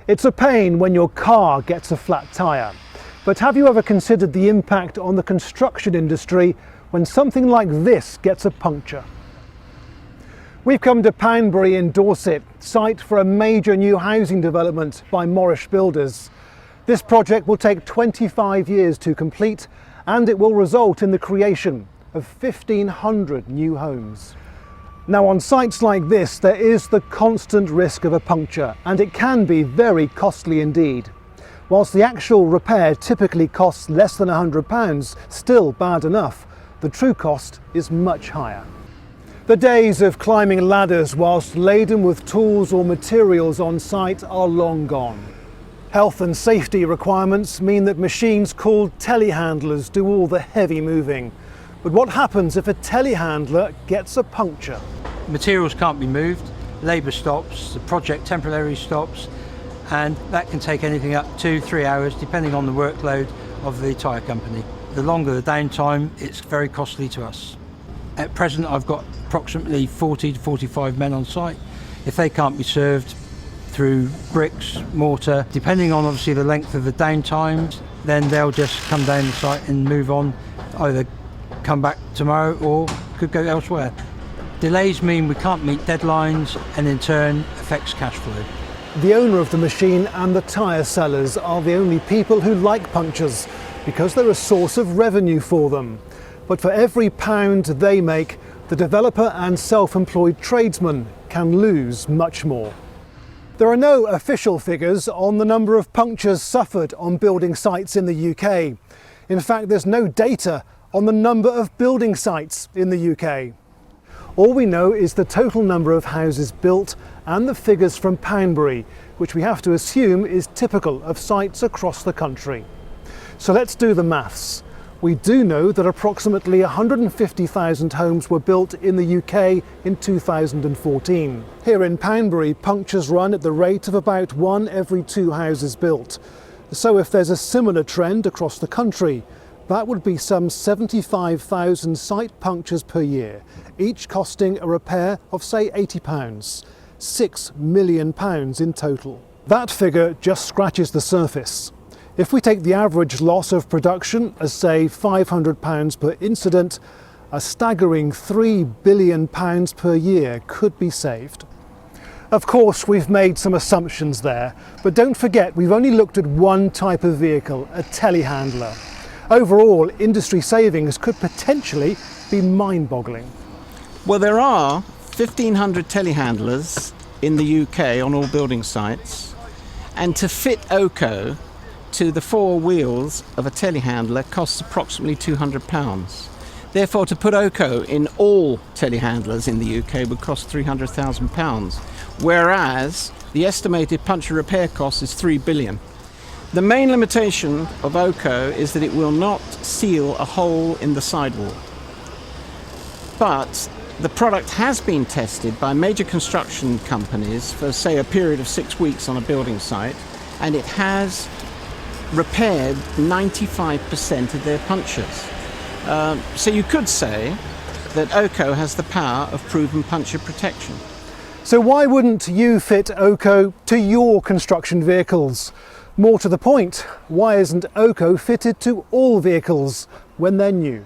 It's a pain when your car gets a flat tyre, but have you ever considered the impact on the construction industry when something like this gets a puncture? We've come to Poundbury in Dorset, site for a major new housing development by Morrish Builders. This project will take 25 years to complete, and it will result in the creation of 1,500 new homes. Now, on sites like this, there is the constant risk of a puncture, and it can be very costly indeed. Whilst the actual repair typically costs less than £100, still bad enough, the true cost is much higher. The days of climbing ladders whilst laden with tools or materials on site are long gone. Health and safety requirements mean that machines called telehandlers do all the heavy moving. But what happens if a telehandler gets a puncture? Materials can't be moved, labour stops, the project temporarily stops, and that can take anything up to 3 hours depending on the workload of the tyre company. The longer the downtime, it's very costly to us. At present, I've got approximately 40 to 45 men on site. If they can't be served through bricks, mortar, depending on obviously the length of the downtime, then they'll just come down the site and move on, either come back tomorrow or could go elsewhere. Delays mean we can't meet deadlines and in turn affects cash flow. The owner of the machine and the tyre sellers are the only people who like punctures because they're a source of revenue for them. But for every pound they make, the developer and self-employed tradesman can lose much more. There are no official figures on the number of punctures suffered on building sites in the UK. In fact, there's no data on the number of building sites in the UK. All we know is the total number of houses built and the figures from Poundbury, which we have to assume is typical of sites across the country. So let's do the maths. We do know that approximately 150,000 homes were built in the UK in 2014. Here in Poundbury, punctures run at the rate of about 1 every 2 houses built. So if there's a similar trend across the country, that would be some 75,000 site punctures per year, each costing a repair of say £80, £6 million in total. That figure just scratches the surface. If we take the average loss of production as say £500 per incident, a staggering £3 billion per year could be saved. Of course, we've made some assumptions there, but don't forget we've only looked at one type of vehicle, a telehandler. Overall, industry savings could potentially be mind-boggling. Well, there are 1,500 telehandlers in the UK on all building sites, and to fit OKO to the 4 wheels of a telehandler costs approximately £200. Therefore, to put OKO in all telehandlers in the UK would cost £300,000, whereas the estimated puncture repair cost is £3 billion. The main limitation of OKO is that it will not seal a hole in the sidewall. But the product has been tested by major construction companies for, say, a period of 6 weeks on a building site, and it has repaired 95% of their punctures. So you could say that OKO has the power of proven puncture protection. So why wouldn't you fit OKO to your construction vehicles? More to the point, why isn't OKO fitted to all vehicles when they're new?